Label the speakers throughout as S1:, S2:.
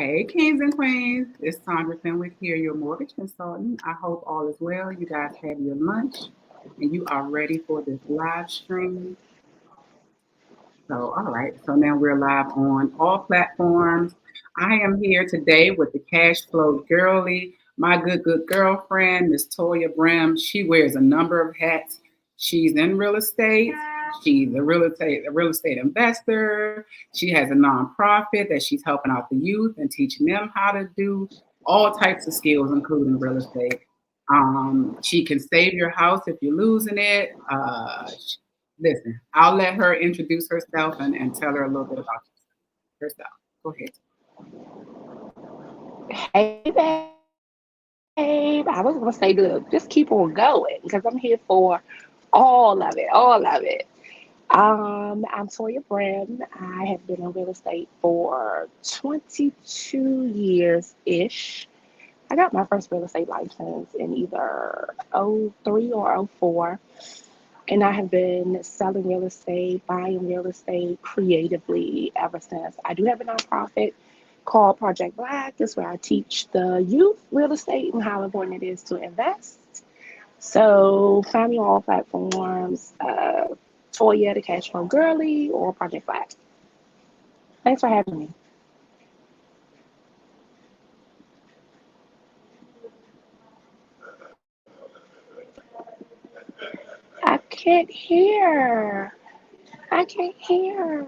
S1: Hey, kings and queens. It's Sandra Fenwick here, your mortgage consultant. I hope all is well. You guys had your lunch and you are ready for this live stream. So, all right. So now we're live on all platforms. I am here today with the Cash Flow Girly, my good girlfriend, Miss Toya Brim. She wears a number of hats. She's in real estate. She's a real estate investor. She has a nonprofit that she's helping out the youth and teaching them how to do all types of skills, including real estate. She can save your house if you're losing it. Listen, I'll let her introduce herself and tell her a little bit about herself. Go ahead.
S2: Hey, babe. I was gonna say, look, just keep on going because I'm here for all of it, all of it. I'm Toya Brim. I have been in real estate for 22 years ish. I got my first real estate license in either '03 or '04, and I have been selling real estate, buying real estate creatively ever since. I do have a nonprofit called Project Black. It's where I teach the youth real estate and how important it is to invest. So find me on all platforms, Toya the Cash Flow Girly or Project Black. Thanks for having me. I can't hear. I can't hear.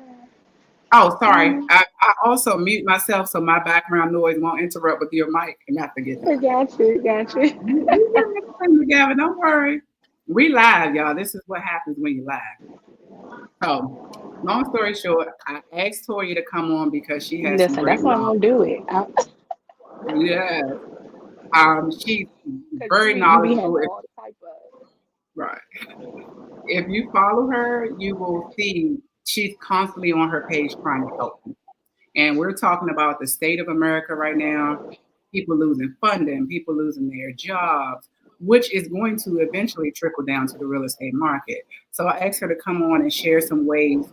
S1: Oh, sorry.
S2: Um,
S1: I also mute myself so my background noise won't interrupt with your mic and not forget
S2: I
S1: that.
S2: got you, got you.
S1: We get everything together. Don't worry. We live, y'all. This is what happens when you live. So, long story short, I asked Toya to come on because she has some
S2: Listen,
S1: great
S2: that's why I'm
S1: knowledge.
S2: gonna do it.
S1: Yeah. She's
S2: Because
S1: very
S2: you be
S1: knowledgeable.
S2: having all the type of.
S1: Right. If you follow her, you will see she's constantly on her page trying to help people. And we're talking about the state of America right now, people losing funding, people losing their jobs, which is going to eventually trickle down to the real estate market. So I asked her to come on and share some ways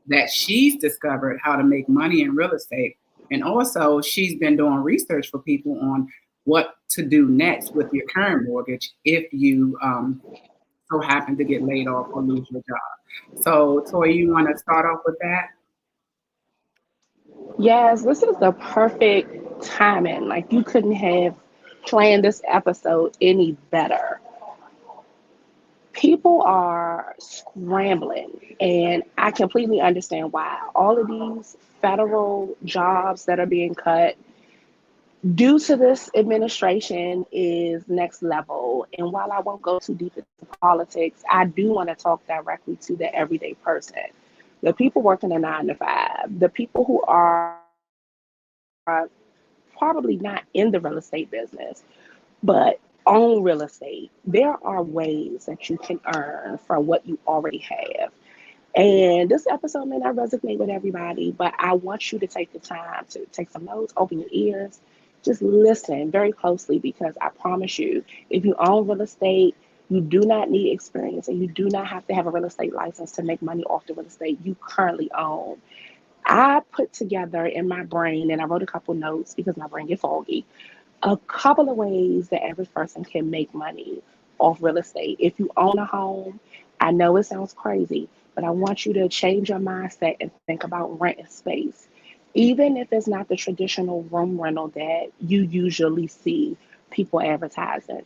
S1: that she's discovered how to make money in real estate. And also, she's been doing research for people on what to do next with your current mortgage if you so happen to get laid off or lose your job. So, Toy, you want to start off with that?
S2: Yes, this is the perfect timing. Like you couldn't have planned this episode any better. People are scrambling, and I completely understand why. All of these federal jobs that are being cut due to this administration is next level. And while I won't go too deep into politics, I do want to talk directly to the everyday person, the people working a 9 to 5, the people who are probably not in the real estate business, but own real estate. There are ways that you can earn from what you already have. And this episode may not resonate with everybody, but I want you to take the time to take some notes, open your ears, just listen very closely because I promise you, if you own real estate, you do not need experience and you do not have to have a real estate license to make money off the real estate you currently own. I put together in my brain, and I wrote a couple notes because my brain gets foggy, a couple of ways that average person can make money off real estate. If you own a home, I know it sounds crazy, but I want you to change your mindset and think about renting space. Even if it's not the traditional room rental that you usually see people advertising,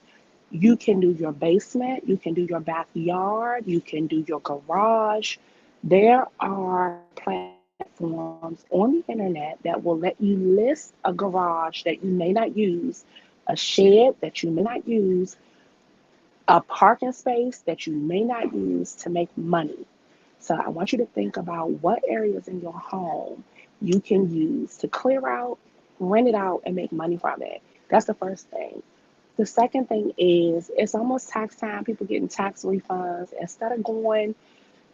S2: you can do your basement, you can do your backyard, you can do your garage. There are platforms on the internet that will let you list a garage that you may not use, a shed that you may not use, a parking space that you may not use to make money. So I want you to think about what areas in your home you can use to clear out, rent it out, and make money from it. That's the first thing. The second thing is it's almost tax time, people getting tax refunds. Instead of going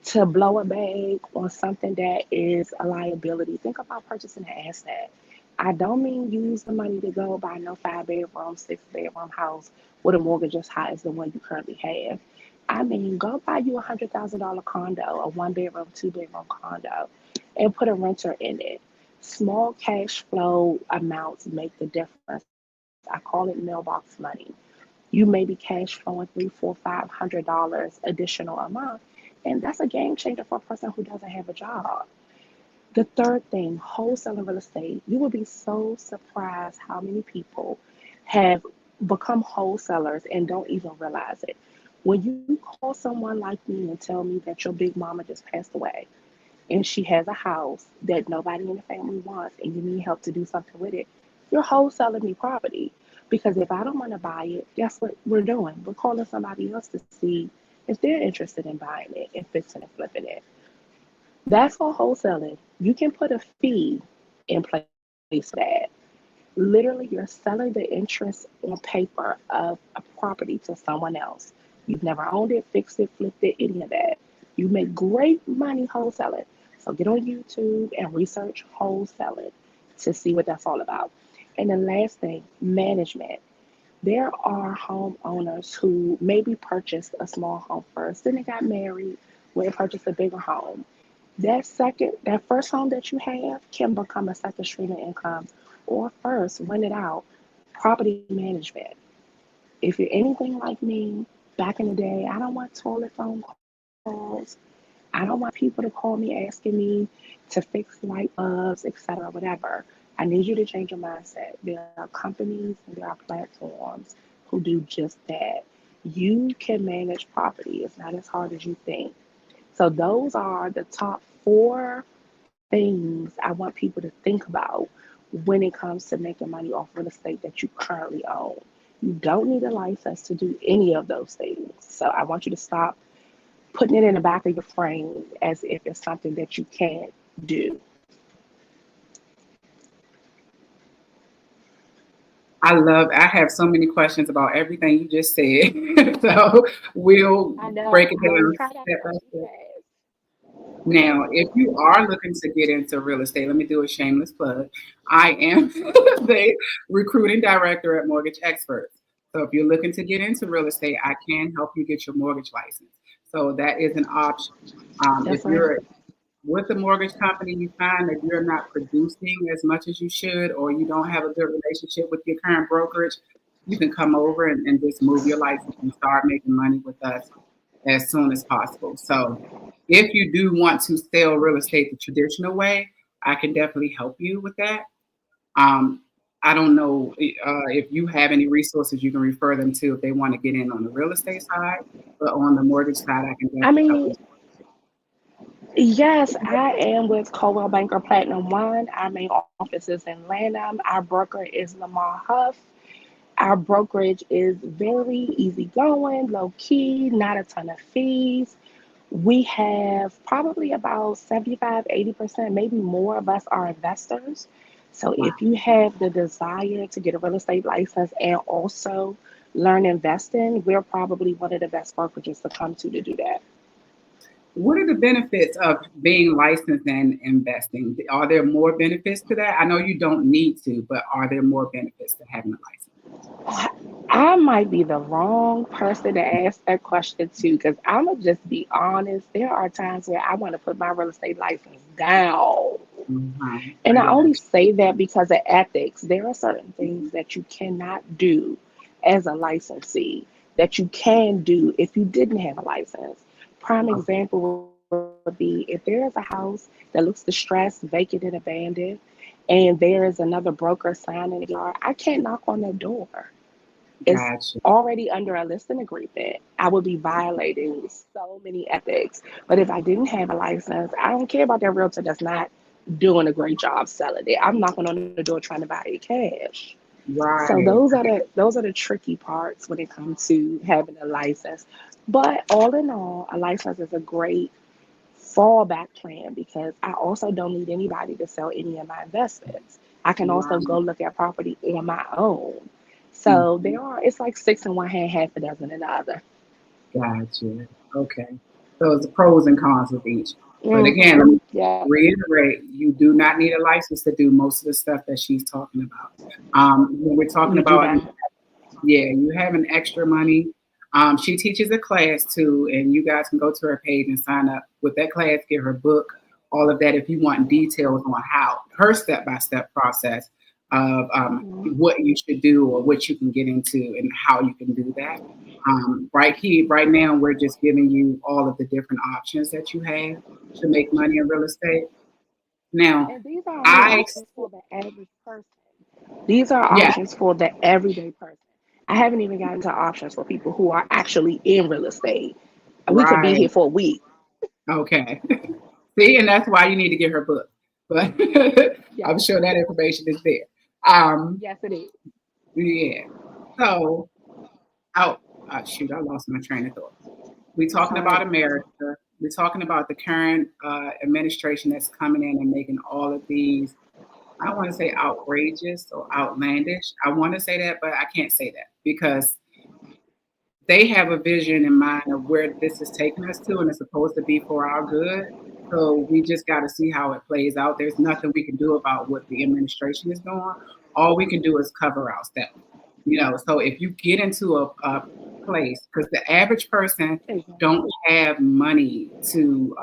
S2: to blow a bag on something that is a liability, think about purchasing an asset. I don't mean use the money to go buy no 5 bedroom, 6 bedroom house with a mortgage as high as the one you currently have. I mean, go buy you $100,000 condo, a 1 bedroom, 2 bedroom condo, and put a renter in it. Small cash flow amounts make the difference. I call it mailbox money. You may be cash flowing three, four, $500 additional a month, and that's a game changer for a person who doesn't have a job. The third thing, wholesaling real estate. You will be so surprised how many people have become wholesalers and don't even realize it. When you call someone like me and tell me that your big mama just passed away and she has a house that nobody in the family wants and you need help to do something with it, you're wholesaling me property. Because if I don't want to buy it, guess what we're doing? We're calling somebody else to see if they're interested in buying it and fixing and flipping it. That's all wholesaling. You can put a fee in place for that. Literally, you're selling the interest on paper of a property to someone else. You've never owned it, fixed it, flipped it, any of that. You make great money wholesaling. So get on YouTube and research wholesaling to see what that's all about. And the last thing, management. There are homeowners who maybe purchased a small home first, then they got married, where they purchased a bigger home. That first home that you have can become a second stream of income, or first rent it out. Property management. If you're anything like me, back in the day, I don't want toilet phone calls. I don't want people to call me asking me to fix light bulbs, etc., whatever. I need you to change your mindset. There are companies and there are platforms who do just that. You can manage property. It's not as hard as you think. So those are the top four things I want people to think about when it comes to making money off real estate that you currently own. You don't need a license to do any of those things. So I want you to stop putting it in the back of your frame as if it's something that you can't do.
S1: I have so many questions about everything you just said. So we'll
S2: I know.
S1: break it
S2: I was
S1: down
S2: trying not to
S1: step by
S2: talk too
S1: step.
S2: fast.
S1: Now, if you are looking to get into real estate, let me do a shameless plug. I am the recruiting director at Mortgage Experts. So if you're looking to get into real estate, I can help you get your mortgage license. So that is an option. If
S2: That's right.
S1: you're with the mortgage company, you find that you're not producing as much as you should, or you don't have a good relationship with your current brokerage, you can come over and just move your license and start making money with us as soon as possible. So if you do want to sell real estate the traditional way, I can definitely help you with that. Um, I don't know if you have any resources you can refer them to if they want to get in on the real estate side, but on the mortgage side, I can
S2: I
S1: definitely help
S2: mean,
S1: you.
S2: yes, I am with Coldwell Banker Platinum One. Our main office is in Lanham. Our broker is Lamar Huff. Our brokerage is very easygoing, low key, not a ton of fees. We have probably about 75, 80%, maybe more of us are investors. So
S1: Wow.
S2: if you have the desire to get a real estate license and also learn investing, we're probably one of the best brokerages to come to do that.
S1: What are the benefits of being licensed and investing? Are there more benefits to that? I know you don't need to, but are there more benefits to having a license?
S2: I might be the wrong person to ask that question to because I'm going to just be honest. There are times where I want to put my real estate license down. And
S1: I
S2: I only
S1: got
S2: say that because of ethics. There are certain things that you cannot do as a licensee that you can do if you didn't have a license. Prime
S1: you.
S2: example would be if there is a house that looks distressed, vacant, and abandoned, and there is another broker signing in the yard, I can't knock on their door. It's
S1: Gotcha.
S2: already under a listing agreement. I would be violating so many ethics. But if I didn't have a license, I don't care about that realtor that's not doing a great job selling it. I'm knocking on the door trying to buy it cash. So
S1: Right.
S2: those are the tricky parts when it comes to having a license. But all in all, a license is a great fallback plan because I also don't need anybody to sell any of my investments. I can also
S1: Right.
S2: go look at property on my own. So
S1: Mhm.
S2: there are it's like six in one hand, half a dozen in the other.
S1: Gotcha. Okay. So it's the pros and cons with each. But again, let
S2: Mm-hmm.
S1: me
S2: Yeah,
S1: reiterate, you do not need a license to do most of the stuff that she's talking about. When we're talking
S2: you do
S1: about,
S2: not.
S1: yeah, you having extra money. She teaches a class too, and you guys can go to her page and sign up with that class, get her book, all of that if you want details on how her step-by-step process of
S2: Mhm.
S1: what you should do or what you can get into and how you can do that. Right here, right now, we're just giving you all of the different options that you have to make money in real estate. Now,
S2: And these are only
S1: I,
S2: options for the average person. These are
S1: yeah,
S2: options for the everyday person. I haven't even gotten to options for people who are actually in real estate. We could be
S1: right.
S2: here for a week.
S1: Okay. See, and that's why you need to get her book. But I'm
S2: Yes,
S1: sure that information is there. Um,
S2: yes, it is.
S1: yeah. So, oh, shoot, I lost my train of thought. We're talking
S2: Sorry
S1: about
S2: about that.
S1: America. We're talking about the current administration that's coming in and making all of these, I don't want to say outrageous or outlandish. I want to say that, but I can't say that because they have a vision in mind of where this is taking us to, and it's supposed to be for our good. So we just got to see how it plays out. There's nothing we can do about what the administration is doing. All we can do is cover ourselves. So if you get into a place, because the average person don't
S2: Exactly.
S1: have money to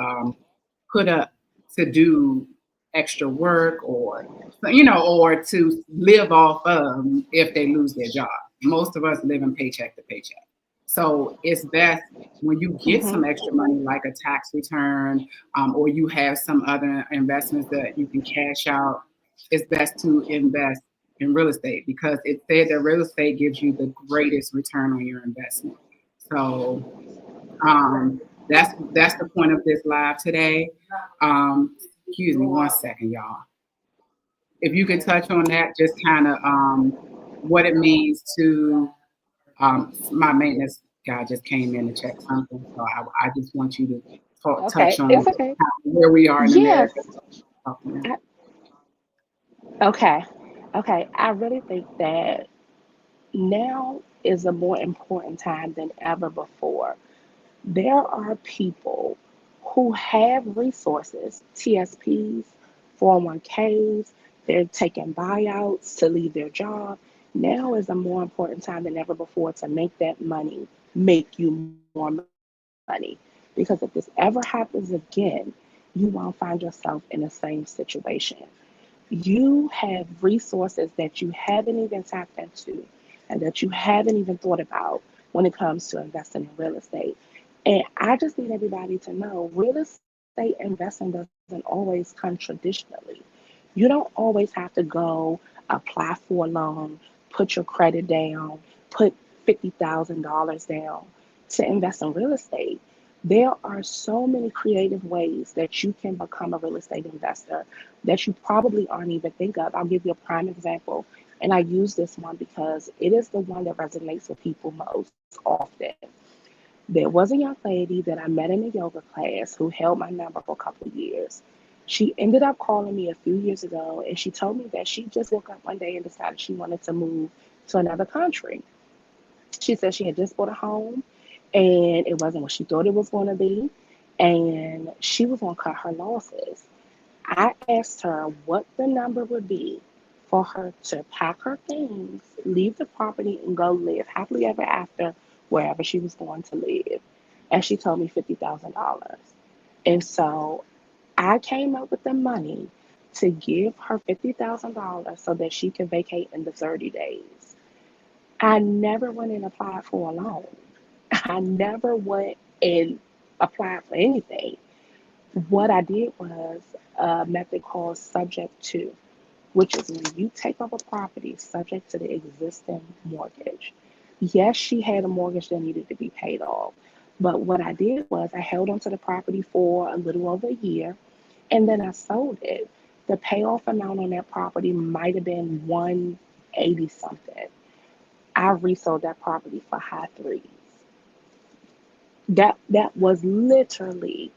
S1: put up to do extra work or to live off of if they lose their job. Most of us live in paycheck to paycheck. So it's best when you get
S2: Hmm.
S1: some extra money, like a tax return, or you have some other investments that you can cash out. It's best to invest in real estate because it said that real estate gives you the greatest return on your investment. So that's the point of this live today. Excuse me one second, y'all. If you could touch on that, just kind of what it means to my maintenance guy just came in to check something, so I just want you to touch
S2: Okay,
S1: on
S2: it's okay.
S1: where we are in
S2: Yes.
S1: America. Talking about.
S2: I, okay. Okay. I really think that now is a more important time than ever before. There are people who have resources, TSPs, 401ks, they're taking buyouts to leave their job. Now is a more important time than ever before to make that money make you more money. Because if this ever happens again, you won't find yourself in the same situation. You have resources that you haven't even tapped into and that you haven't even thought about when it comes to investing in real estate. And I just need everybody to know real estate investing doesn't always come traditionally. You don't always have to go apply for a loan, put your credit down, put $50,000 down to invest in real estate. There are so many creative ways that you can become a real estate investor that you probably aren't even think of. I'll give you a prime example, and I use this one because it is the one that resonates with people most often. There was a young lady that I met in a yoga class who held my number for a couple of years. She ended up calling me a few years ago and she told me that she just woke up one day and decided she wanted to move to another country. She said she had just bought a home and it wasn't what she thought it was going to be, and she was going to cut her losses. I asked her what the number would be for her to pack her things, leave the property, and go live happily ever after wherever she was going to live. And she told me $50,000. And so I came up with the money to give her $50,000 so that she could vacate in the 30 days. I never went and applied for a loan. I never went and applied for anything. What I did was a method called subject to, which is when you take over property subject to the existing mortgage. Yes, she had a mortgage that needed to be paid off. But what I did was I held onto the property for a little over a year and then I sold it. The payoff amount on that property might have been 180 something. I resold that property for high threes. That was literally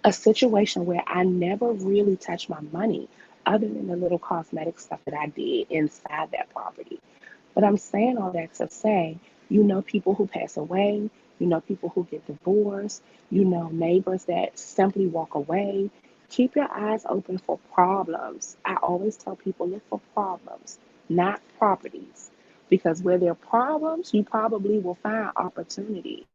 S2: a situation where I never really touched my money other than the little cosmetic stuff that I did inside that property. But I'm saying all that to say, people who pass away, people who get divorced, neighbors that simply walk away. Keep your eyes open for problems. I always tell people look for problems, not properties. Because where there are problems, you probably will find opportunities.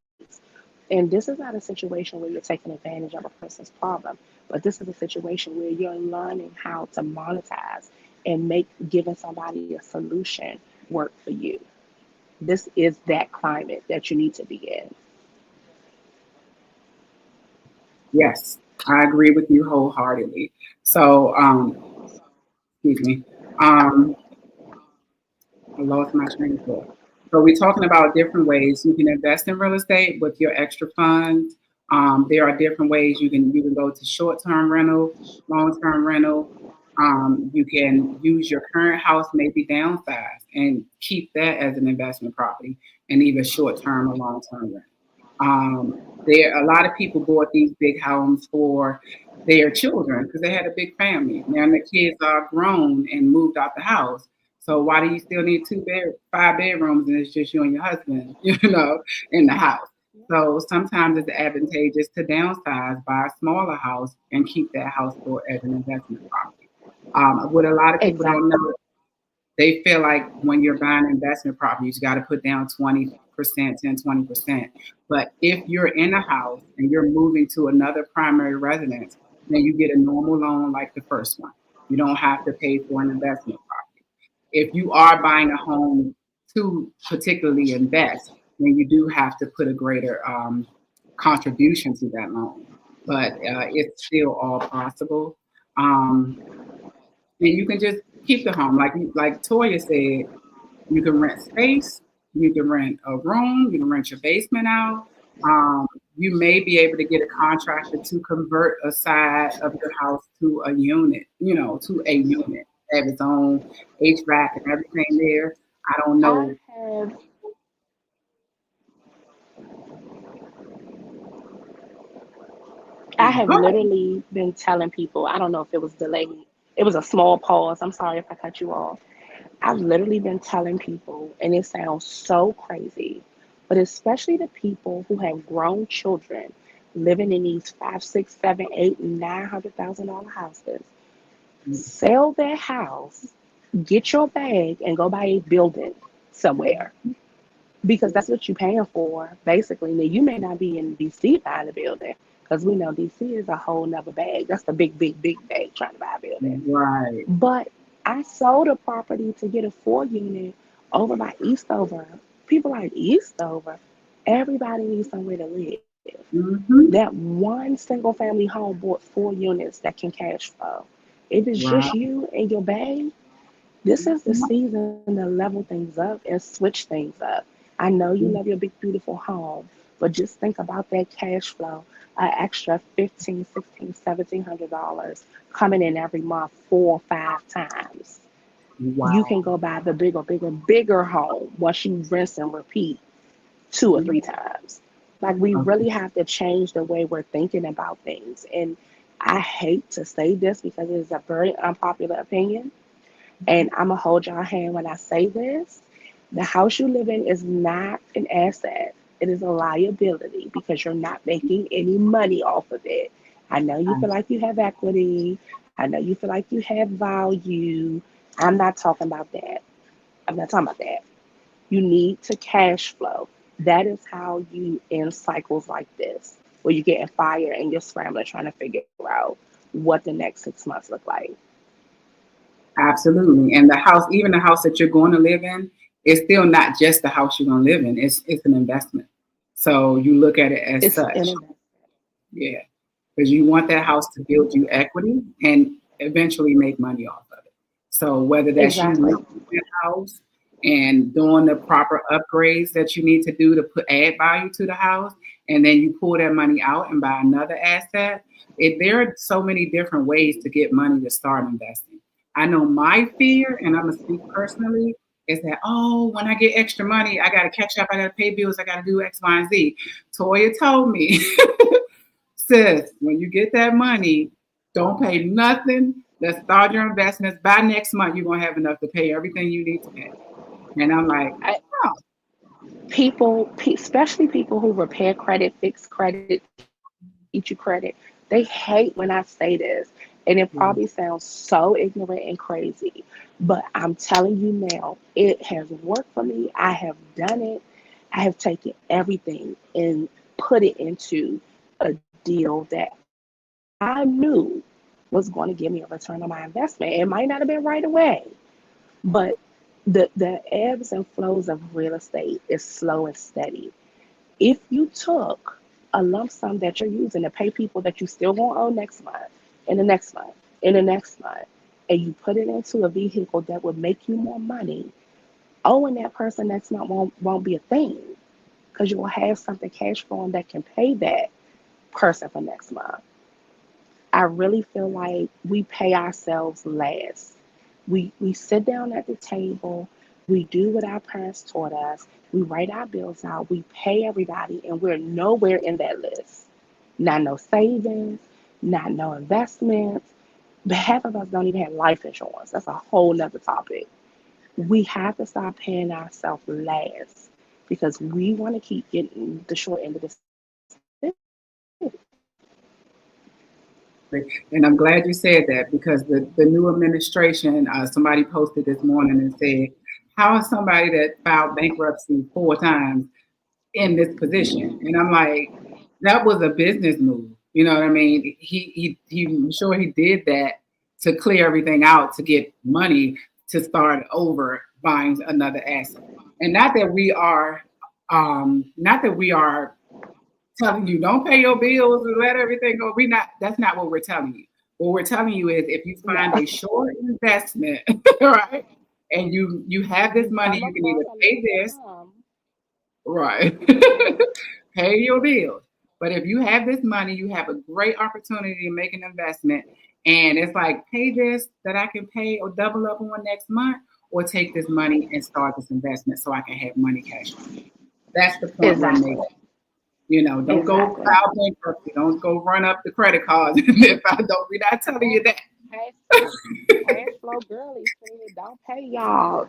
S2: And this is not a situation where you're taking advantage of a person's problem, but this is a situation where you're learning how to monetize and make giving somebody a solution work for you. This is that climate that you need to be in.
S1: Yes, I agree with you wholeheartedly. So, excuse me. Um, I lost my train of thought. So we're talking about different ways you can invest in real estate with your extra funds. There are different ways you can go to short term rental, long term rental. You can use your current house, maybe downsize, and keep that as an investment property, and either short term or long term rent. There a lot of people bought these big homes for their children because they had a big family. Now the kids are grown and moved out the house. So why do you still need 5 bedrooms and it's just you and your husband, in the house? So sometimes it's advantageous to downsize, buy a smaller house, and keep that house for as an investment property. What a lot of people don't
S2: Exactly.
S1: know, they feel like when you're buying investment properties, you got to put down 20%, 10, 20%. But if you're in a house and you're moving to another primary residence, then you get a normal loan like the first one. You don't have to pay for an investment property. If you are buying a home to particularly invest, then you do have to put a greater contribution to that loan. But it's still all possible. Um, and you can just keep the home. Like Toya said, you can rent space, you can rent a room, you can rent your basement out. Um, you may be able to get a contractor to convert a side of your house to a unit, to a unit, have its own HVAC and everything there. I don't
S2: I
S1: know.
S2: have I have
S1: Go ahead.
S2: literally been telling people, I don't know if it was delayed. It was a small pause. I'm sorry if I cut you off. I've literally been telling people, and it sounds so crazy, but especially the people who have grown children living in these five, six, seven, eight, $900,000 houses, sell their house, get your bag, and go buy a building somewhere because that's what you're paying for, basically. Now, you may not be in DC buying a building because we know DC is a whole nother bag. That's the big, big, big bag trying to buy a building.
S1: Right.
S2: But I sold a property to get a 4 unit over by Eastover. People like Eastover. Everybody needs somewhere to live. That
S1: Mm-hmm.
S2: one single family home bought 4 units that can cash flow. If it's just
S1: Right.
S2: you and your babe, this is the season to level things up and switch things up. I know you love your big, beautiful home, but just think about that cash flow, an extra 15, 16, $1,700 coming in every month 4 or 5 times. You can
S1: Wow.
S2: go buy the bigger, bigger, bigger home once you rinse and repeat 2 or 3 times. Like, we really
S1: Okay.
S2: have to change the way we're thinking about things. And I hate to say this because it is a very unpopular opinion, and I'm gonna hold y'all hand when I say this. The house you live in is not an asset. It is a liability because you're not making any money off of it. I know you feel like you have equity. I know you feel like you have value. I'm not talking about that. I'm not talking about that. You need to cash flow. That is how you end cycles like this, where you're getting fired and you're scrambling trying to figure out what the next 6 months look like.
S1: Absolutely. And the house, even the house that you're going to live in, is still not just the house you're going to live in. It's an investment. So you look at it as
S2: It's
S1: such.
S2: an
S1: Yeah. Because you want that house to build you equity and eventually make money off of it. So whether that's you
S2: exactly.
S1: living in that house and doing the proper upgrades that you need to do to add value to the house, and then you pull that money out and buy another asset. There are so many different ways to get money to start investing. I know my fear, and I'm gonna speak personally, is that when I get extra money, I gotta catch up, I gotta pay bills, I gotta do X, Y, and Z. Toya told me sis, when you get that money, don't pay nothing. Let's start your investments. By next month, you're gonna have enough to pay everything you need to pay. And I'm like,
S2: I,
S1: oh,
S2: especially people who repair credit, fix credit, teach you credit, they hate when I say this. And it probably sounds so ignorant and crazy. But I'm telling you now, it has worked for me. I have done it. I have taken everything and put it into a deal that I knew was going to give me a return on my investment. It might not have been right away, but the ebbs and flows of real estate is slow and steady. If you took a lump sum that you're using to pay people that you still won't owe next month, and the next month, and the next month, and you put it into a vehicle that would make you more money, owing that person next month won't be a thing because you will have something cash flowing that can pay that person for next month. I really feel like we pay ourselves last. We sit down at the table, we do what our parents taught us, we write our bills out, we pay everybody, and we're nowhere in that list. Not no savings, not no investments. But half of us don't even have life insurance. That's a whole nother topic. We have to stop paying ourselves last because we want to keep getting the short end of the stick.
S1: And I'm glad you said that because the new administration, somebody posted this morning and said, how is somebody that filed bankruptcy 4 times in this position? And I'm like, that was a business move. You know what I mean? I'm sure he did that to clear everything out to get money to start over buying another asset. And not that we are telling you don't pay your bills and let everything go. That's not what we're telling you. What we're telling you is if you find
S2: Yeah.
S1: a short investment, right, and you have this money,
S2: Some
S1: you
S2: of
S1: can
S2: us
S1: either
S2: are
S1: pay
S2: losing
S1: this,
S2: some.
S1: right, pay your bills. But if you have this money, you have a great opportunity to make an investment. And it's like, pay this that I can pay or double up on next month, or take this money and start this investment so I can have money cash flow. That's the point we're
S2: Exactly.
S1: making. Don't go
S2: Exactly.
S1: file bankruptcy. Don't go run up the credit cards. If I don't, we're not telling you
S2: Cash,
S1: that.
S2: cash, cash flow girly said, don't pay y'all.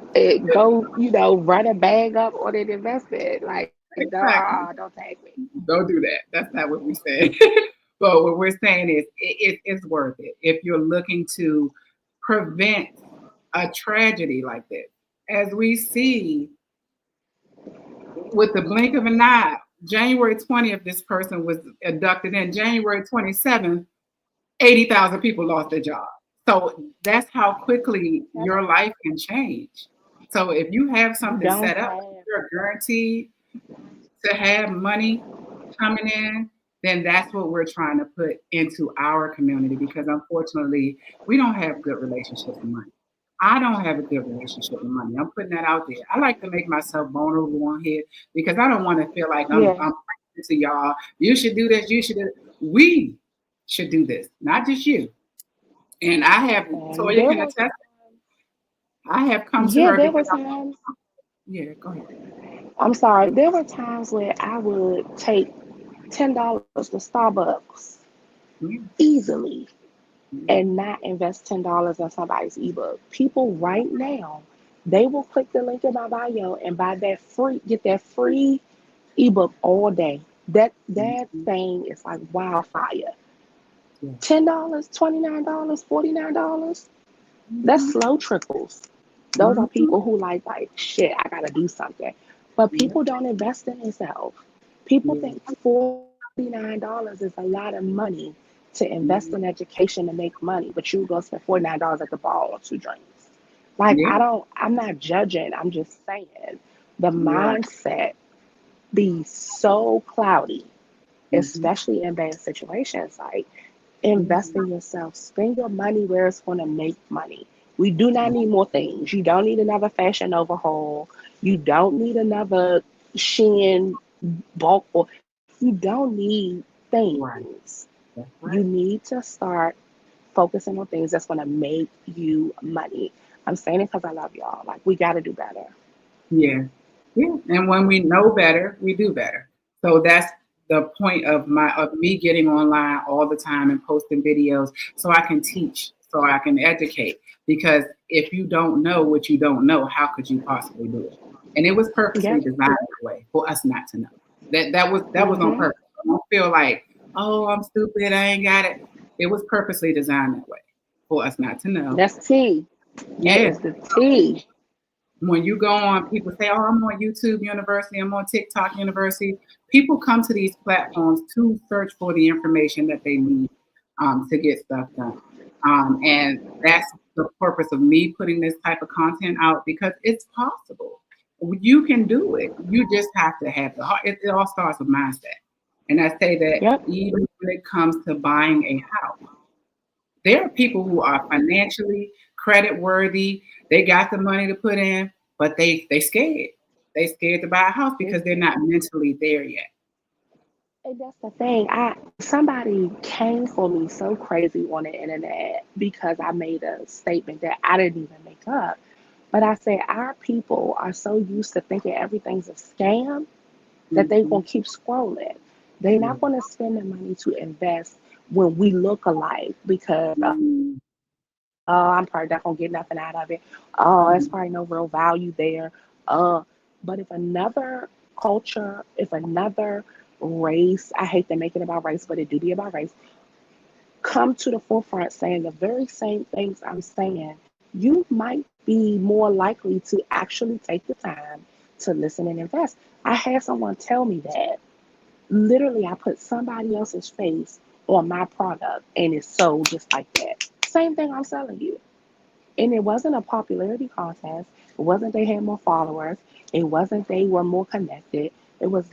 S2: Go, run a bag up on an investment. Like,
S1: Exactly.
S2: don't tag me.
S1: Don't do that. That's not what we said. But what we're saying is it's worth it if you're looking to prevent a tragedy like this. As we see with the blink of an eye, January 20th, this person was abducted. In January 27th, 80,000 people lost their job. So that's how quickly your life can change. So if you have something
S2: Don't
S1: set up,
S2: have.
S1: you're guaranteed to have money coming in, then that's what we're trying to put into our community because unfortunately, we don't have good relationships with money. I don't have a good relationship with money. I'm putting that out there. I like to make myself vulnerable on here because I don't want to feel like I'm
S2: Yeah.
S1: preaching to y'all. You should do this. You should do. We should do this, not just you. And I have
S2: And
S1: Toya
S2: there
S1: can
S2: was,
S1: attest. I have come to
S2: yeah,
S1: her
S2: there
S1: because
S2: were times,
S1: yeah, go ahead.
S2: I'm sorry, there were times where I would take $10 to Starbucks
S1: Yeah,
S2: easily
S1: yeah,
S2: and not invest $10 in somebody's ebook. People right now, they will click the link in my bio and get that free ebook all day. That
S1: mhm,
S2: thing is like wildfire.
S1: yes,
S2: $10, $29, $49. That's
S1: mhm,
S2: slow trickles. Those are
S1: mhm,
S2: people who like shit, I gotta do something. But
S1: yeah,
S2: people don't invest in themselves. People
S1: yeah,
S2: think $49 is a lot of money to invest in
S1: mhm,
S2: education to make money, but you go spend $49 at the bar on 2 drinks. Like
S1: yeah,
S2: I'm not judging, I'm just saying the
S1: you're right.
S2: mindset be so cloudy,
S1: Mhm,
S2: especially in bad situations. Like
S1: mhm,
S2: invest in yourself. Spend your money where it's going to make money. We do not need more things. You don't need another fashion overhaul. You don't need another Shein bulk or you don't need
S1: right.
S2: things.
S1: That's
S2: You
S1: right.
S2: need to start focusing on things that's going to make you money. I'm saying it because I love y'all. Like we got to do better.
S1: Yeah. Yeah. And when we know better, we do better. So that's the point of me getting online all the time and posting videos so I can teach, so I can educate. Because if you don't know what you don't know, how could you possibly do it? And it was purposely
S2: Yep.
S1: designed that way for us not to know. That was on
S2: Mm-hmm.
S1: purpose. I don't feel like, oh, I'm stupid, I ain't got it. It was purposely designed that way for us not to know.
S2: That's T. That
S1: Yeah.
S2: is the T.
S1: When you go on, people say, "Oh, I'm on YouTube University, I'm on TikTok University." people come to these platforms to search for the information that they need to get stuff done. And that's the purpose of me putting this type of content out because it's possible. You can do it. You just have to have the heart. It all starts with mindset. And I say that
S2: Yep.
S1: even when it comes to buying a house, there are people who are financially credit worthy. They got the money to put in, but they scared. They scared to buy a house because they're not mentally there yet.
S2: And that's the thing. I somebody came for me so crazy on the internet because I made a statement that I didn't even make up. But I said our people are so used to thinking everything's a scam that they
S1: Mhm.
S2: gonna keep scrolling. They're
S1: Yeah.
S2: not gonna spend the money to invest when we look alike because
S1: Mhm.
S2: oh, I'm probably not gonna get nothing out of it. Oh, there's
S1: Mhm.
S2: probably no real value there. Uh, but if another culture, if another race, I hate to make it about race, but it do be about race, come to the forefront saying the very same things I'm saying, you might be more likely to actually take the time to listen and invest. I had someone tell me that. Literally, I put somebody else's face on my product and it's sold just like that. Same thing I'm selling you. And it wasn't a popularity contest. It wasn't they had more followers. It wasn't they were more connected. It was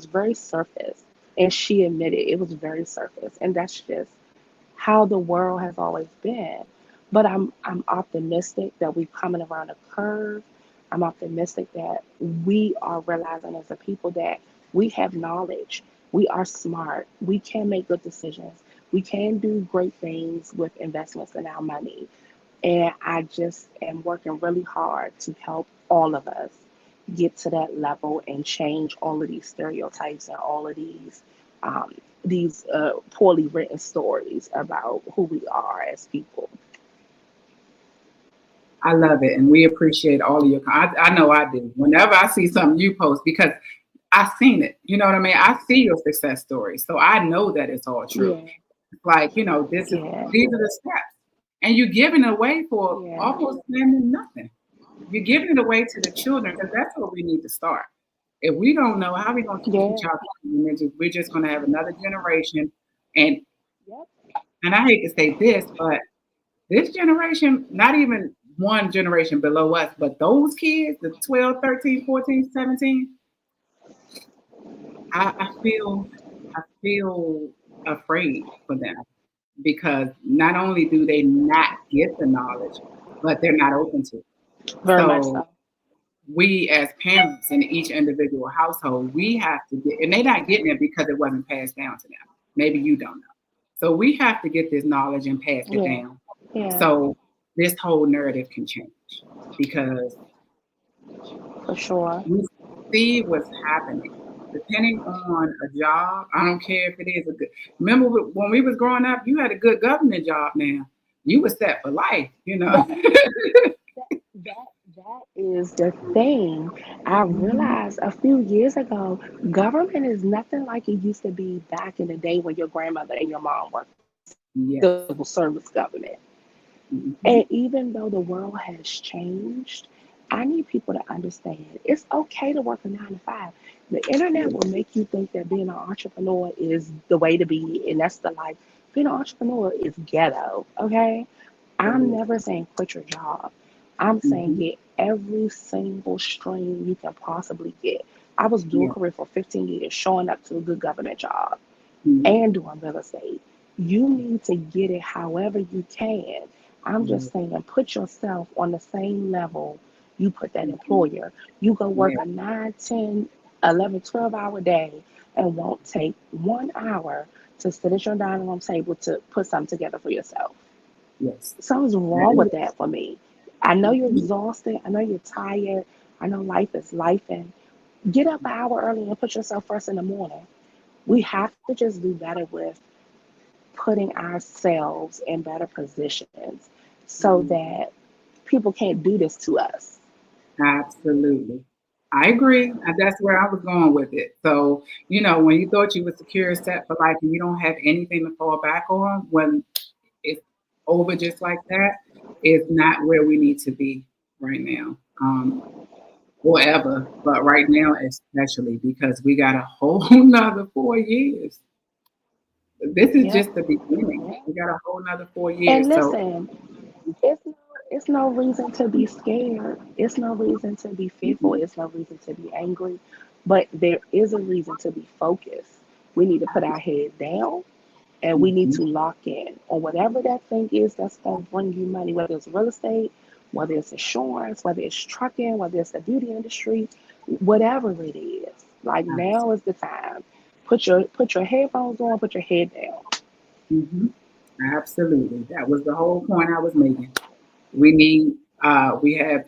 S2: very surface. And she admitted it was very surface. And that's just how the world has always been. But I'm optimistic that we're coming around a curve. I'm optimistic that we are realizing as a people that we have knowledge. We are smart. We can make good decisions. We can do great things with investments in our money. And I just am working really hard to help all of us get to that level and change all of these stereotypes and all of these poorly written stories about who we are as people.
S1: I love it, and we appreciate all of your. I know I do. Whenever I see something you post, because I've seen it. You know what I mean? I see your success stories, so I know that it's all true.
S2: Yeah,
S1: It's like
S2: yeah,
S1: these are the steps, and you're giving it away for
S2: yeah,
S1: almost nothing. You're giving it away to the children because that's where we need to start. If we don't know, how are we going to teach
S2: yeah.
S1: our children? We're just going to have another generation, and
S2: Yep.
S1: and I hate to say this, but this generation, not even one generation below us, but those kids, the 12, 13, 14, 17, I feel afraid for them because not only do they not get the knowledge, but they're not open to it.
S2: Very much
S1: So
S2: so.
S1: we as parents in each individual household, we have to get, and they're not getting it because it wasn't passed down to them. Maybe you don't know. So we have to get this knowledge and pass it
S2: Yeah,
S1: down
S2: yeah,
S1: so this whole narrative can change because
S2: for sure.
S1: we see what's happening. Depending on a job, I don't care if it is a good. Remember when we was growing up, you had a good government job. Now you were set for life.
S2: That that that is the thing. I
S1: Mhm.
S2: realized a few years ago, government is nothing like it used to be back in the day when your grandmother and your mom worked civil
S1: Yes.
S2: service government. And
S1: Hmm.
S2: even though the world has changed, I need people to understand it's okay to work a 9 to 5. The internet
S1: Yes.
S2: will make you think that being an entrepreneur is the way to be, and that's the life. Being an entrepreneur is ghetto, okay?
S1: It
S2: I'm
S1: is.
S2: never saying quit your job. I'm saying
S1: Hmm.
S2: get every single stream you can possibly get. I was dual
S1: Yes.
S2: career for 15 years, showing up to a good government job
S1: Mhm.
S2: and doing real estate. You need to get it however you can. I'm
S1: Yes.
S2: just saying, put yourself on the same level you put that
S1: Mhm.
S2: employer. You go work
S1: Yes.
S2: a 9, 10, 11, 12 hour day and won't take 1 hour to sit at your dining room table to put something together for yourself.
S1: Yes.
S2: Something's
S1: That
S2: wrong with
S1: is.
S2: that for me. I know you're
S1: Mhm.
S2: exhausted. I know you're tired. I know life is life. And get up an hour early and put yourself first in the morning. We have to just do better with putting ourselves in better positions so
S1: Mhm.
S2: that people can't do this to us.
S1: Absolutely. I agree. And that's where I was going with it. So, when you thought you were secure, set for life, and you don't have anything to fall back on, when it's over just like that, is not where we need to be right now. forever, but right now especially because we got a whole nother 4 years. This is
S2: Yep.
S1: just the beginning. We got a whole nother four
S2: And
S1: years. So
S2: listen, it's no, it's no reason to be scared. It's no reason to be fearful.
S1: mhm,
S2: It's no reason to be angry. But there is a reason to be focused. We need to put our head down and we need
S1: mhm,
S2: to lock in on whatever that thing is that's going to bring you money, whether it's real estate, whether it's insurance, whether it's trucking, whether it's the beauty industry, whatever it is. Like now is the time. Put your headphones on, put your head down.
S1: mhm. Absolutely. That was the whole point I was making. We need,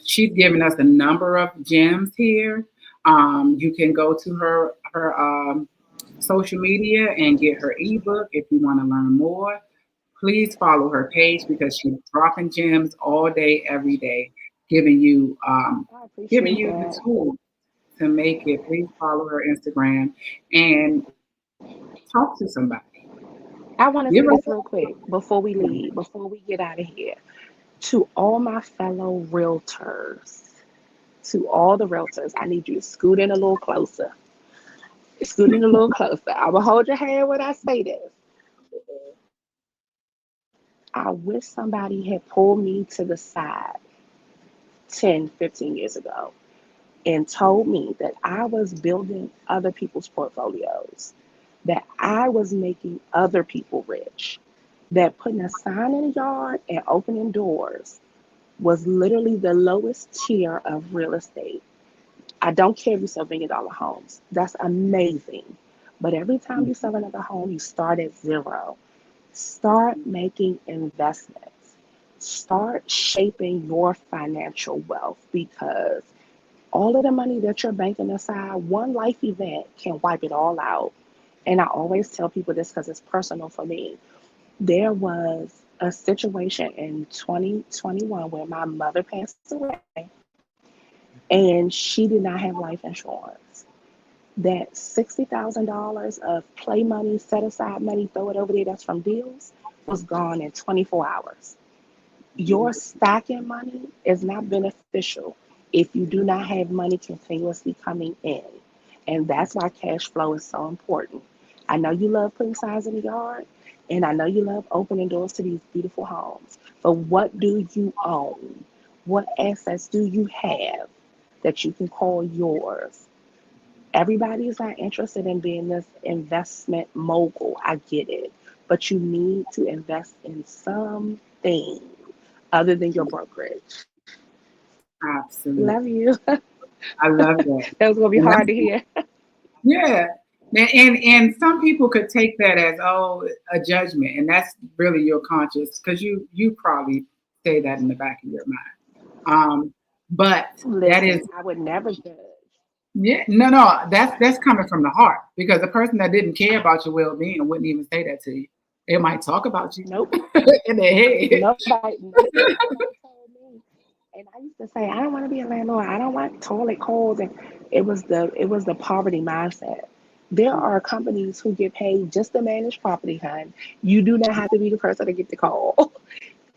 S1: she's given us a number of gems here. You can go to her social media and get her ebook if you want to learn more. Please follow her page because she's dropping gems all day, every day, giving you um,
S2: I
S1: giving
S2: appreciate
S1: you the
S2: that.
S1: tools to make it. Please follow her Instagram and talk to somebody.
S2: I want to
S1: Give
S2: say
S1: her
S2: this real quick before we leave, before we get out of here. To all my fellow realtors, to all the realtors, I need you to scoot in a little closer. Scoot in a little closer. I will hold your hand when I say this. I wish somebody had pulled me to the side 10, 15 years ago and told me that I was building other people's portfolios, that I was making other people rich, that putting a sign in the yard and opening doors was literally the lowest tier of real estate. I don't care if you sell $1 million homes. That's amazing. But every time you sell another home, you start at zero. Start making investments. Start shaping your financial wealth because all of the money that you're banking aside, one life event can wipe it all out. And I always tell people this because it's personal for me. There was a situation in 2021 where my mother passed away and she did not have life insurance. That $60,000 of play money, set aside money, throw it over there, that's from deals, was gone in 24 hours. Your stacking money is not beneficial if you do not have money continuously coming in. And that's why cash flow is so important. I know you love putting signs in the yard, and I know you love opening doors to these beautiful homes. But what do you own? What assets do you have that you can call yours? Everybody is not interested in being this investment mogul. I get it. But you need to invest in something other than your brokerage. Love
S1: absolutely.
S2: you.
S1: I love that.
S2: That was going to be
S1: And
S2: hard
S1: that's,
S2: to hear.
S1: yeah. And some people could take that as a judgment, and that's really your conscience because you probably say that in the back of your mind. But that is
S2: Listen, I would never judge.
S1: yeah, no, that's coming from the heart because the person that didn't care about your well being wouldn't even say that to you. They might talk about you
S2: Nope.
S1: in their head.
S2: Nobody told me. And I used to say, I don't want to be a landlord. I don't want toilet calls. And it was the poverty mindset. There are companies who get paid just to manage property, hun. You do not have to be the person to get the call.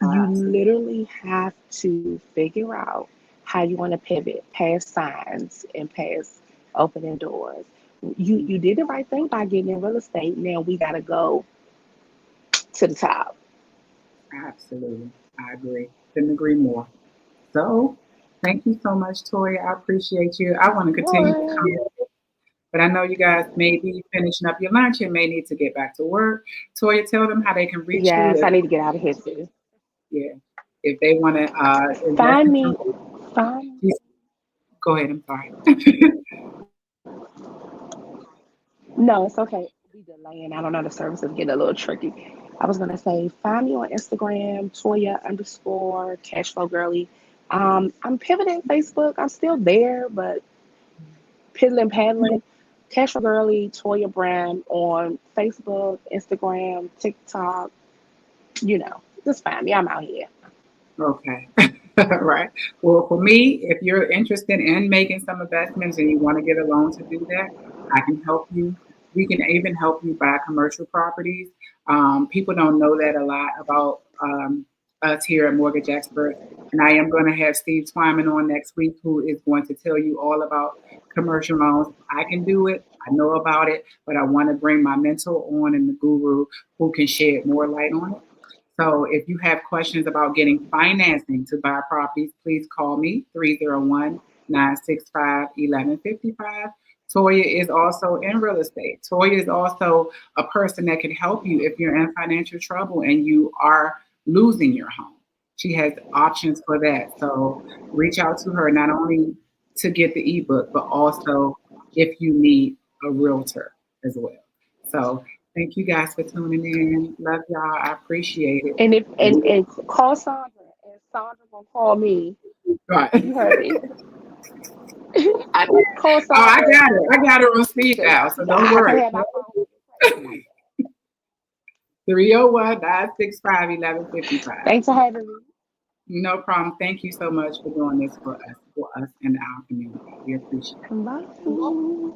S2: You
S1: Absolutely.
S2: literally have to figure out how you want to pivot past signs and past opening doors. You did the right thing by getting in real estate. Now we gotta go to the top.
S1: Absolutely. I agree. Couldn't agree more. So thank you so much, Toya. I appreciate you. I want to continue the
S2: Sure.
S1: conversation, but I know you guys may be finishing up your lunch and may need to get back to work. Toya, tell them how they can reach you
S2: Yes, I
S1: if
S2: need to get out of here too.
S1: yeah, if they want to invest
S2: Find
S1: in
S2: me,
S1: something.
S2: find.
S1: Please go ahead. I'm sorry.
S2: No, it's okay. Be delaying. I don't know. The service is getting a little tricky. I was gonna say, find me on Instagram, Toya underscore Cashflow Girly. I'm pivoting Facebook. I'm still there, but piddling paddling. Cashflow Girly, Toya Brim on Facebook, Instagram, TikTok. Just find me. I'm out here.
S1: Okay. Right. Well, for me, if you're interested in making some investments and you want to get a loan to do that, I can help you. We can even help you buy commercial properties. People don't know that a lot about us here at Mortgage Experts. And I am going to have Steve Twyman on next week, who is going to tell you all about commercial loans. I can do it. I know about it, but I want to bring my mentor on and the guru who can shed more light on it. So if you have questions about getting financing to buy properties, please call me 301-965-1155. Toya is also in real estate. Toya is also a person that can help you if you're in financial trouble and you are losing your home. She has options for that. So reach out to her not only to get the ebook, but also if you need a realtor as well. So thank you guys for tuning in. Love y'all. I appreciate it.
S2: And if and call Sandra, and Sandra will call me.
S1: Right.
S2: You heard me.
S1: I,
S2: Call
S1: oh, I
S2: Sandra.
S1: got it. I got it on speed dial, so don't
S2: I can
S1: worry.
S2: have my phone.
S1: 301-965-1155.
S2: Thanks for having me.
S1: No problem. Thank you so much for doing this for us and our community. We appreciate it.
S2: Bye.
S1: Bye.